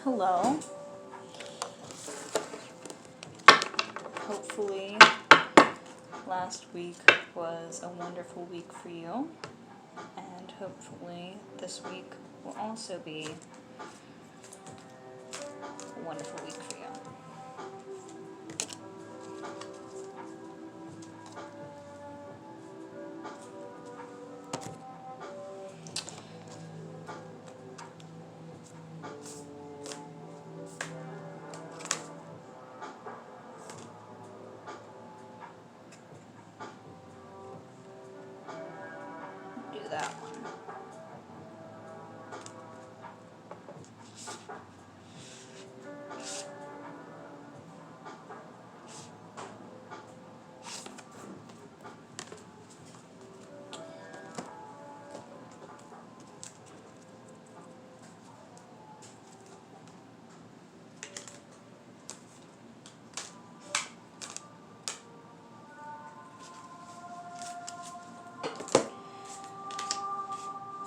Hello. Hopefully last week was a wonderful week for you, and hopefully this week will also be a wonderful week for you. Do that one.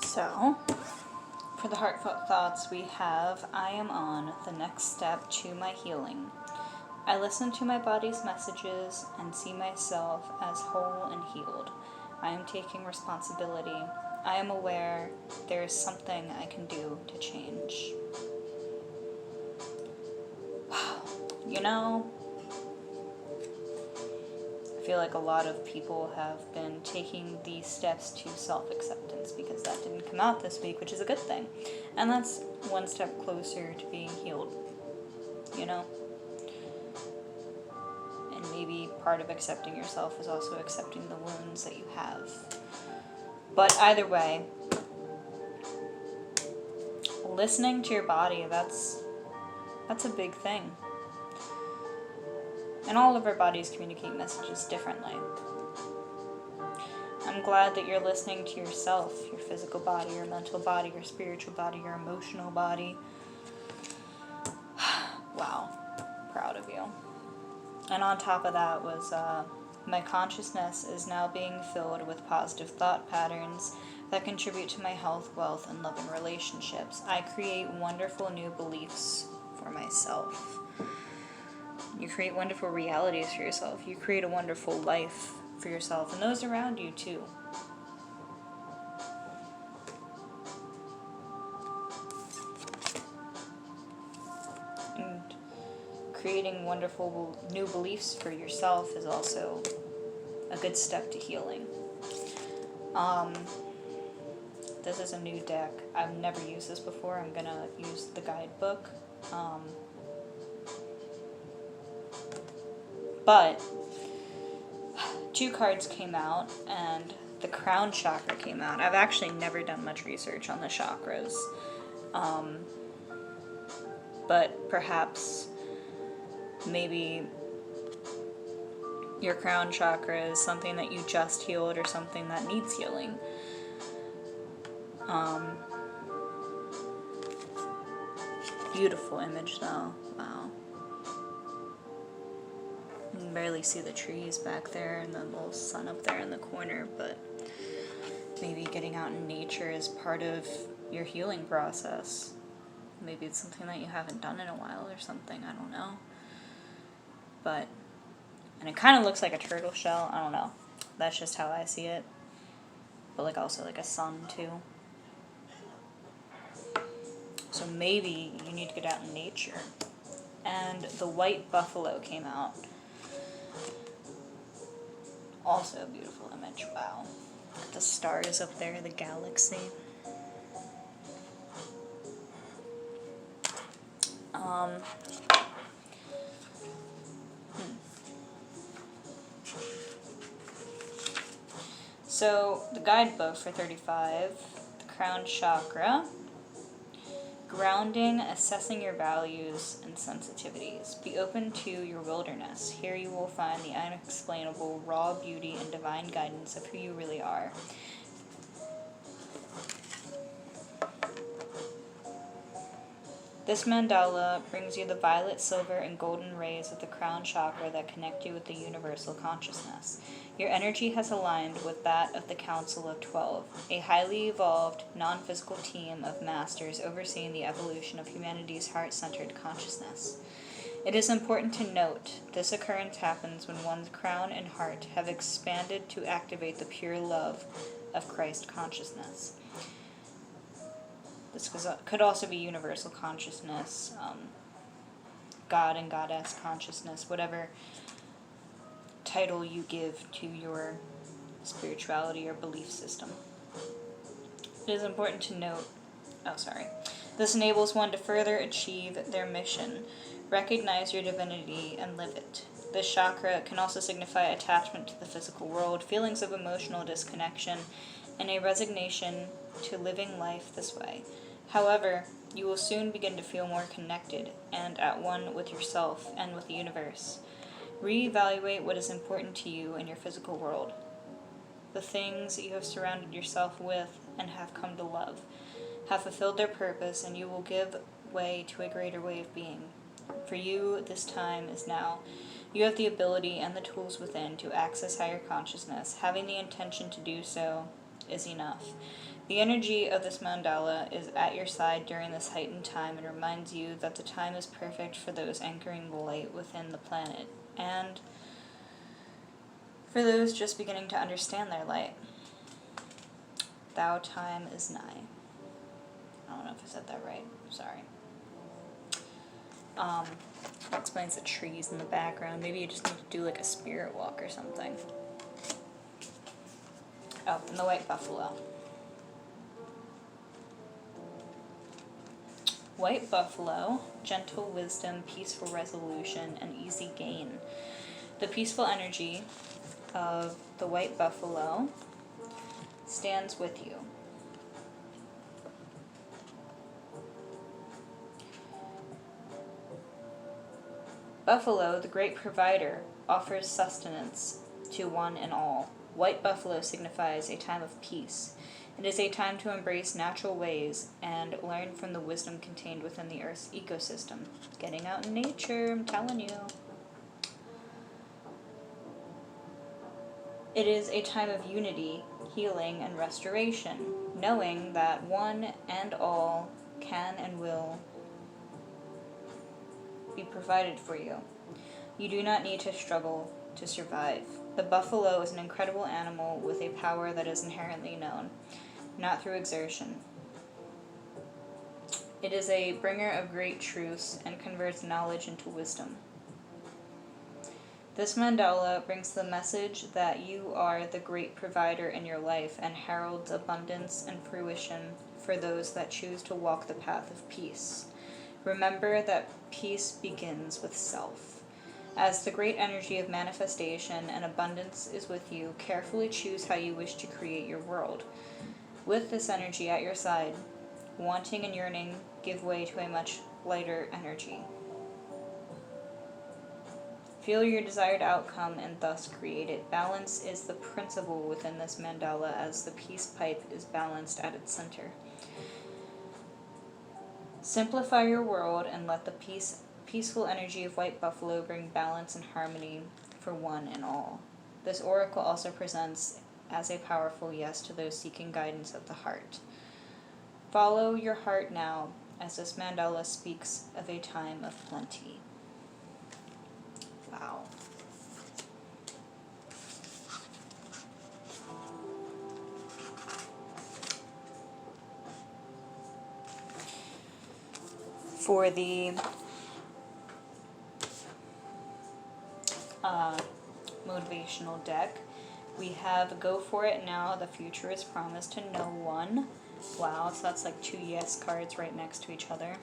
So, for the heartfelt thoughts we have, I am on the next step to my healing. I listen to my body's messages and see myself as whole and healed. I am taking responsibility. I am aware there is something I can do to change. Wow. You know, I feel like a lot of people have been taking these steps to self-acceptance because that didn't come out this week, which is a good thing. And that's one step closer to being healed, you know? And maybe part of accepting yourself is also accepting the wounds that you have. But either way, listening to your body, that's a big thing. And all of our bodies communicate messages differently. I'm glad that you're listening to yourself, your physical body, your mental body, your spiritual body, your emotional body. Wow, proud of you. And on top of that was my consciousness is now being filled with positive thought patterns that contribute to my health, wealth, and loving relationships. I create wonderful new beliefs for myself. You create wonderful realities for yourself. You create a wonderful life for yourself and those around you too. And creating wonderful new beliefs for yourself is also a good step to healing. This is a new deck. I've never used this before. I'm gonna use the guidebook. But 2 cards came out, and the crown chakra came out. I've actually never done much research on the chakras. But perhaps maybe your crown chakra is something that you just healed or something that needs healing. Beautiful image though. Wow. You can barely see the trees back there and the little sun up there in the corner, but maybe getting out in nature is part of your healing process. Maybe it's something that you haven't done in a while or something, I don't know. But, and it kind of looks like a turtle shell, I don't know. That's just how I see it. But like also like a sun too. So maybe you need to get out in nature. And the white buffalo came out. Also a beautiful image, wow. The stars up there, the galaxy. So the guidebook for 35, the crown chakra. Grounding, assessing your values and sensitivities. Be open to your wilderness. Here you will find the unexplainable, raw beauty and divine guidance of who you really are. This mandala brings you the violet, silver, and golden rays of the crown chakra that connect you with the universal consciousness. Your energy has aligned with that of the Council of 12, a highly evolved, non-physical team of masters overseeing the evolution of humanity's heart-centered consciousness. It is important to note this occurrence happens when one's crown and heart have expanded to activate the pure love of Christ consciousness. This could also be universal consciousness, God and Goddess consciousness, whatever title you give to your spirituality or belief system. It is important to note, this enables one to further achieve their mission, recognize your divinity, and live it. This chakra can also signify attachment to the physical world, feelings of emotional disconnection, and a resignation to living life this way. However, you will soon begin to feel more connected and at one with yourself and with the universe. Reevaluate what is important to you in your physical world. The things you have surrounded yourself with and have come to love have fulfilled their purpose, and you will give way to a greater way of being. For you, this time is now. You have the ability and the tools within to access higher consciousness. Having the intention to do so is enough. The energy of this mandala is at your side during this heightened time and reminds you that the time is perfect for those anchoring the light within the planet, and for those just beginning to understand their light. Thou time is nigh. I don't know if I said that right. Sorry. That explains the trees in the background. Maybe you just need to do like a spirit walk or something. Oh, and the white buffalo. White buffalo, gentle wisdom, peaceful resolution, and easy gain. The peaceful energy of the white buffalo stands with you. Buffalo, the great provider, offers sustenance to one and all. White buffalo signifies a time of peace. It is a time to embrace natural ways and learn from the wisdom contained within the Earth's ecosystem. Getting out in nature, I'm telling you. It is a time of unity, healing, and restoration, knowing that one and all can and will be provided for you. You do not need to struggle to survive. The buffalo is an incredible animal with a power that is inherently known, not through exertion. It is a bringer of great truths and converts knowledge into wisdom. This mandala brings the message that you are the great provider in your life and heralds abundance and fruition for those that choose to walk the path of peace. Remember that peace begins with self. As the great energy of manifestation and abundance is with you, carefully choose how you wish to create your world. With this energy at your side, wanting and yearning give way to a much lighter energy. Feel your desired outcome and thus create it. Balance is the principle within this mandala as the peace pipe is balanced at its center. Simplify your world and let the peaceful energy of white buffalo bring balance and harmony for one and all. This oracle also presents as a powerful yes to those seeking guidance of the heart. Follow your heart now, as this mandala speaks of a time of plenty. Wow. For the motivational deck, we have Go For It Now, the future is promised to no one. Wow, so that's like 2 yes cards right next to each other.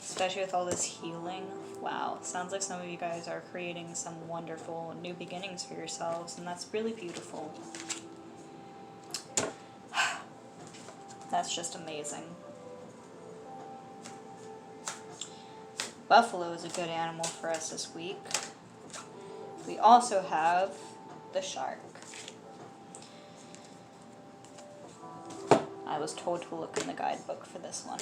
Especially with all this healing. Wow, sounds like some of you guys are creating some wonderful new beginnings for yourselves, and that's really beautiful. That's just amazing. Buffalo is a good animal for us this week. We also have the shark. I was told to look in the guidebook for this one.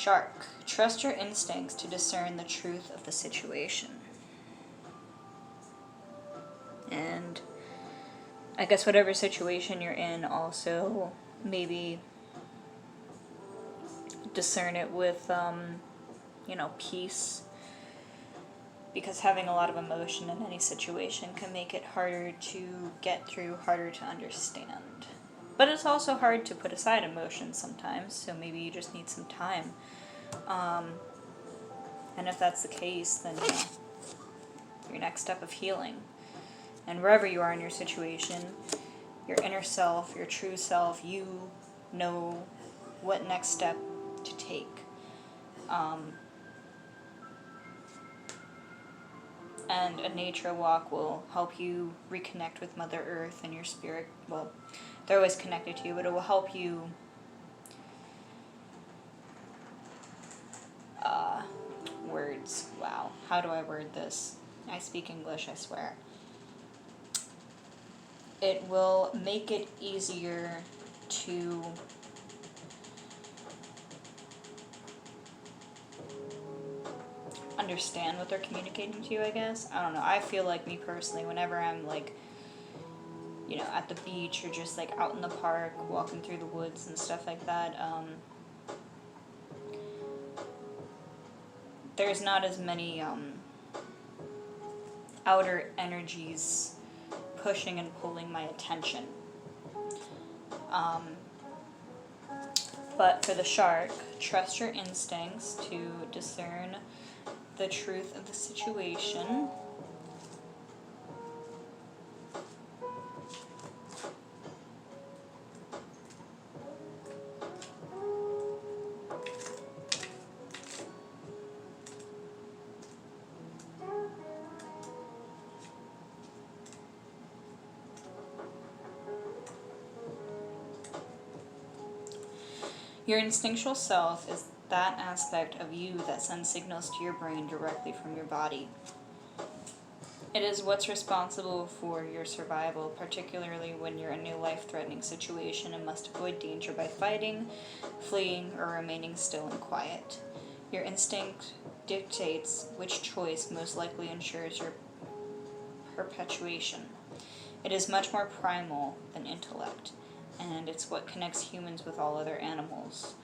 Shark, trust your instincts to discern the truth of the situation. And I guess whatever situation you're in, also maybe discern it with, peace. Because having a lot of emotion in any situation can make it harder to get through, harder to understand. But it's also hard to put aside emotions sometimes, so maybe you just need some time. And if that's the case, then your next step of healing. And wherever you are in your situation, your inner self, your true self, you know what next step to take. And a nature walk will help you reconnect with Mother Earth and your spirit. Well, they're always connected to you, but it will help you words. Wow. How do I word this? I speak English, I swear. It will make it easier to understand what they're communicating to you, I guess. I don't know. I feel like, me personally, whenever I'm at the beach or just out in the park, walking through the woods and stuff like that, there's not as many outer energies pushing and pulling my attention. But for the shark, trust your instincts to discern the truth of the situation. Your instinctual self is that aspect of you that sends signals to your brain directly from your body. It is what's responsible for your survival, particularly when you're in a life-threatening situation and must avoid danger by fighting, fleeing, or remaining still and quiet. Your instinct dictates which choice most likely ensures your perpetuation. It is much more primal than intellect, and it's what connects humans with all other animals.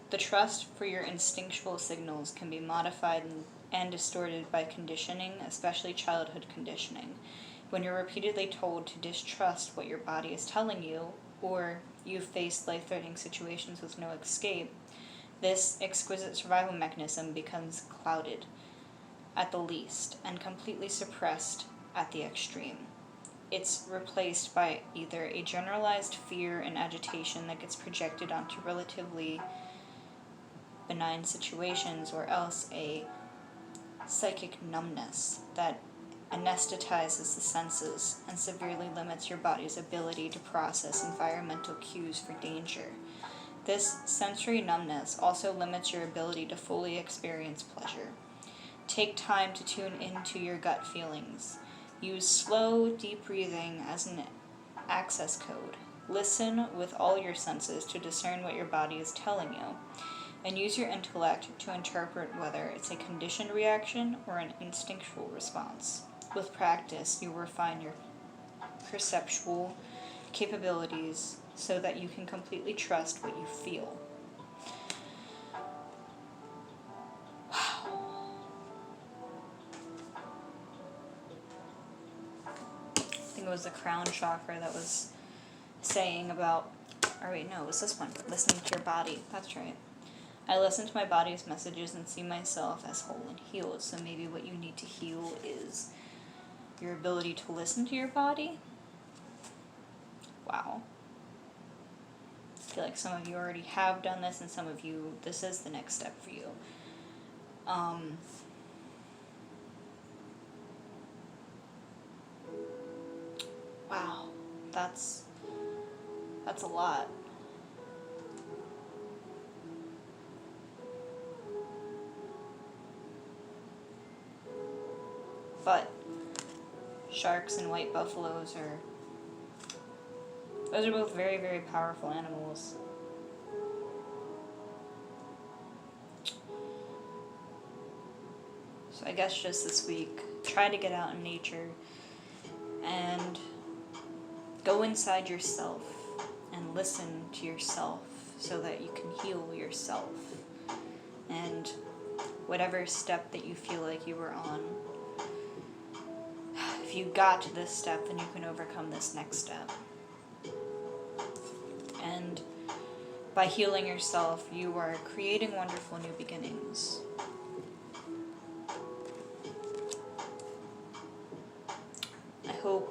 The trust for your instinctual signals can be modified and distorted by conditioning, especially childhood conditioning. When you're repeatedly told to distrust what your body is telling you, or you've faced life-threatening situations with no escape, this exquisite survival mechanism becomes clouded at the least and completely suppressed at the extreme. It's replaced by either a generalized fear and agitation that gets projected onto relatively benign situations, or else a psychic numbness that anesthetizes the senses and severely limits your body's ability to process environmental cues for danger. This sensory numbness also limits your ability to fully experience pleasure. Take time to tune into your gut feelings. Use slow, deep breathing as an access code. Listen with all your senses to discern what your body is telling you, and use your intellect to interpret whether it's a conditioned reaction or an instinctual response. With practice, you refine your perceptual capabilities so that you can completely trust what you feel. I think it was the crown chakra that was saying about, or wait, no, it was this one, listening to your body. That's right. I listen to my body's messages and see myself as whole and healed. So maybe what you need to heal is your ability to listen to your body. Wow. I feel like some of you already have done this, and some of you, this is the next step for you. Wow, that's a lot. But sharks and white buffaloes those are both very, very powerful animals. So I guess just this week, try to get out in nature and go inside yourself and listen to yourself so that you can heal yourself. And whatever step that you feel like you were on, if you got to this step, then you can overcome this next step. And by healing yourself, you are creating wonderful new beginnings. I hope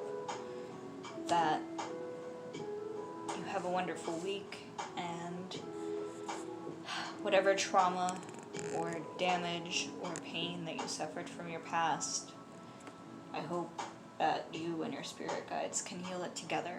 that you have a wonderful week, and whatever trauma or damage or pain that you suffered from your past, I hope that you and your spirit guides can heal it together.